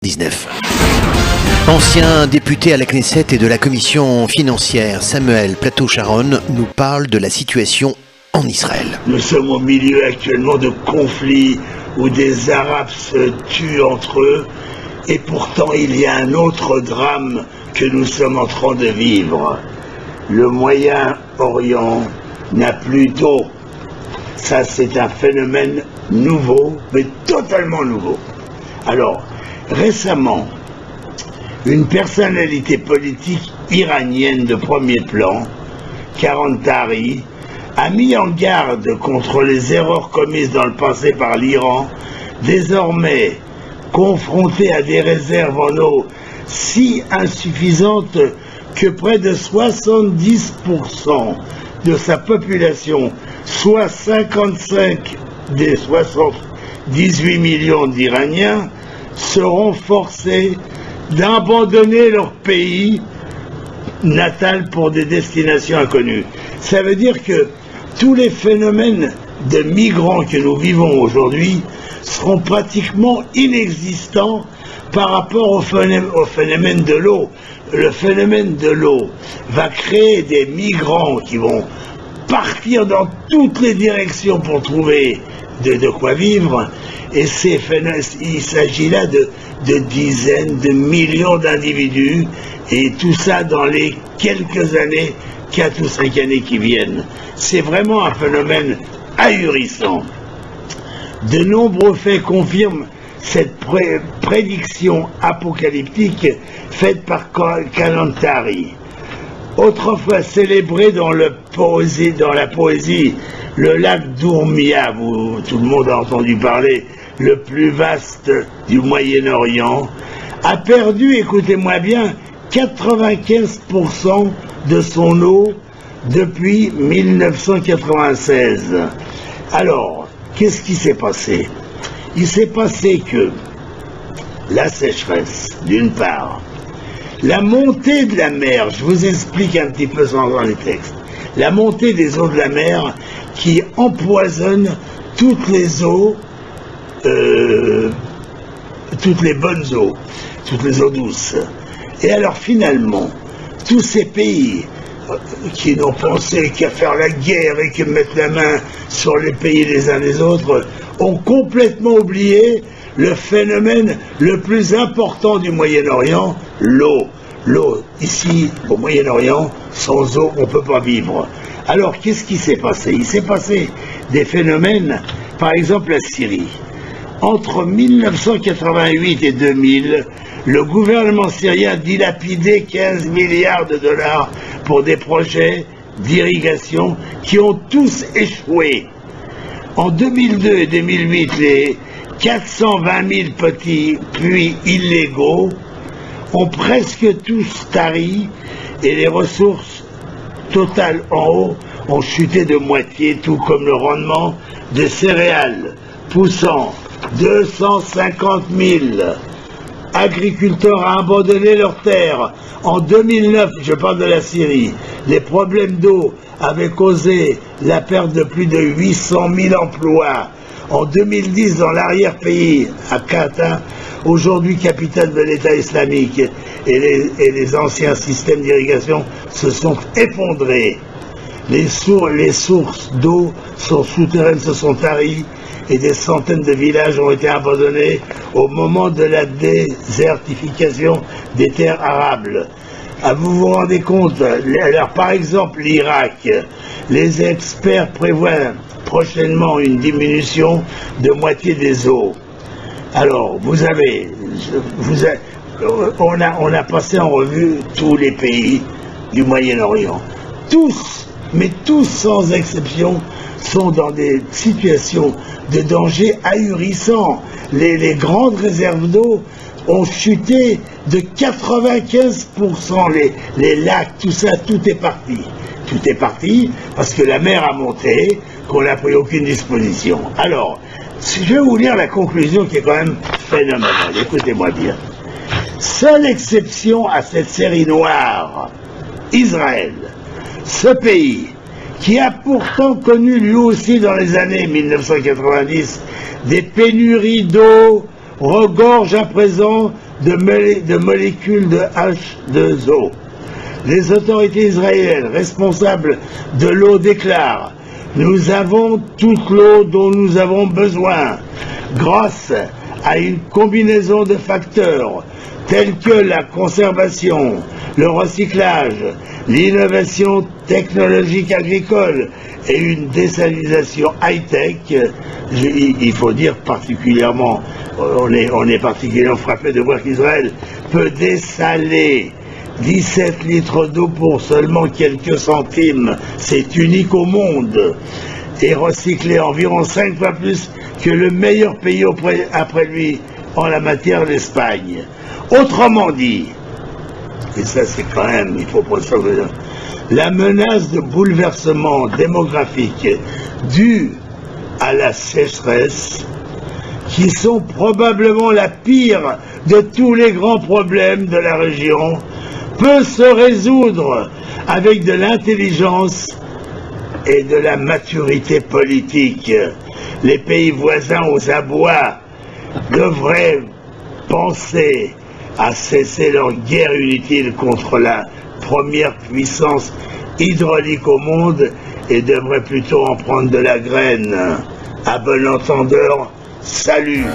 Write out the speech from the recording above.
19. Ancien député à la Knesset et de la commission financière, Samuel Plateau-Sharon nous parle de la situation en Israël. Nous sommes au milieu actuellement de conflits où des Arabes se tuent entre eux et pourtant il y a un autre drame que nous sommes en train de vivre. Le Moyen-Orient n'a plus d'eau. Ça, c'est un phénomène nouveau, mais totalement nouveau. Alors, récemment, une personnalité politique iranienne de premier plan, Karantari, a mis en garde contre les erreurs commises dans le passé par l'Iran, désormais confronté à des réserves en eau si insuffisantes que près de 70% de sa population, soit 55 des 78 millions d'Iraniens, seront forcés d'abandonner leur pays natal pour des destinations inconnues. Ça veut dire que tous les phénomènes de migrants que nous vivons aujourd'hui seront pratiquement inexistants par rapport au phénomène de l'eau. Le phénomène de l'eau va créer des migrants qui vont partir dans toutes les directions pour trouver de quoi vivre, et il s'agit là de dizaines de millions d'individus, et tout ça dans les quelques années, 4 ou 5 années qui viennent. C'est vraiment un phénomène ahurissant. De nombreux faits confirment cette prédiction apocalyptique faite par Kalantari. Autrefois célébré dans la poésie, le lac d'Urmia, tout le monde a entendu parler, le plus vaste du Moyen-Orient, a perdu, écoutez-moi bien, 95% de son eau depuis 1996. Alors, qu'est-ce qui s'est passé? Il s'est passé que la sécheresse, d'une part, la montée de la mer, je vous explique un petit peu sans dans les textes, la montée des eaux de la mer qui empoisonne toutes les eaux, toutes les bonnes eaux, toutes les eaux douces. Et alors finalement, tous ces pays qui n'ont pensé qu'à faire la guerre et qu'à mettre la main sur les pays les uns les autres, ont complètement oublié le phénomène le plus important du Moyen-Orient, l'eau. L'eau, ici, au Moyen-Orient, sans eau, on ne peut pas vivre. Alors, qu'est-ce qui s'est passé? Il s'est passé des phénomènes, par exemple la Syrie. Entre 1988 et 2000, le gouvernement syrien a dilapidé 15 milliards de dollars pour des projets d'irrigation qui ont tous échoué. En 2002 et 2008, les 420 000 petits puits illégaux ont presque tous tari et les ressources totales en eau ont chuté de moitié, tout comme le rendement de céréales, poussant 250 000 agriculteurs à abandonner leurs terres. En 2009, je parle de la Syrie, les problèmes d'eau avaient causé la perte de plus de 800 000 emplois. En 2010, dans l'arrière-pays, à Qatar, aujourd'hui capitale de l'État islamique, et les anciens systèmes d'irrigation se sont effondrés. Les sources d'eau souterraines se sont taries et des centaines de villages ont été abandonnés au moment de la désertification des terres arables. Vous vous rendez compte? Alors, par exemple, l'Irak, les experts prévoient prochainement une diminution de moitié des eaux. Alors, on a passé en revue tous les pays du Moyen-Orient. Tous, mais tous sans exception, sont dans des situations de danger ahurissants. Les grandes réserves d'eau ont chuté de 95%. Les lacs, tout ça, tout est parti. Tout est parti parce que la mer a monté, qu'on n'a pris aucune disposition. Alors, je vais vous lire la conclusion qui est quand même phénoménale. Écoutez-moi bien. Seule exception à cette série noire, Israël, ce pays qui a pourtant connu lui aussi dans les années 1990 des pénuries d'eau, regorge à présent de molécules de H2O. Les autorités israéliennes responsables de l'eau déclarent « Nous avons toute l'eau dont nous avons besoin grâce à une combinaison de facteurs tels que la conservation, le recyclage, l'innovation technologique agricole et une désalinisation high-tech ». Il faut dire particulièrement, on est particulièrement frappé de voir qu'Israël peut dessaler 17 litres d'eau pour seulement quelques centimes, c'est unique au monde, et recycler environ 5 fois plus que le meilleur pays après lui en la matière, l'Espagne. Autrement dit, et ça c'est quand même, il faut prendre ça, la menace de bouleversement démographique due à la sécheresse, qui sont probablement la pire de tous les grands problèmes de la région, peut se résoudre avec de l'intelligence et de la maturité politique. Les pays voisins aux abois devraient penser à cesser leur guerre inutile contre la première puissance hydraulique au monde et devraient plutôt en prendre de la graine. À bon entendeur, salut!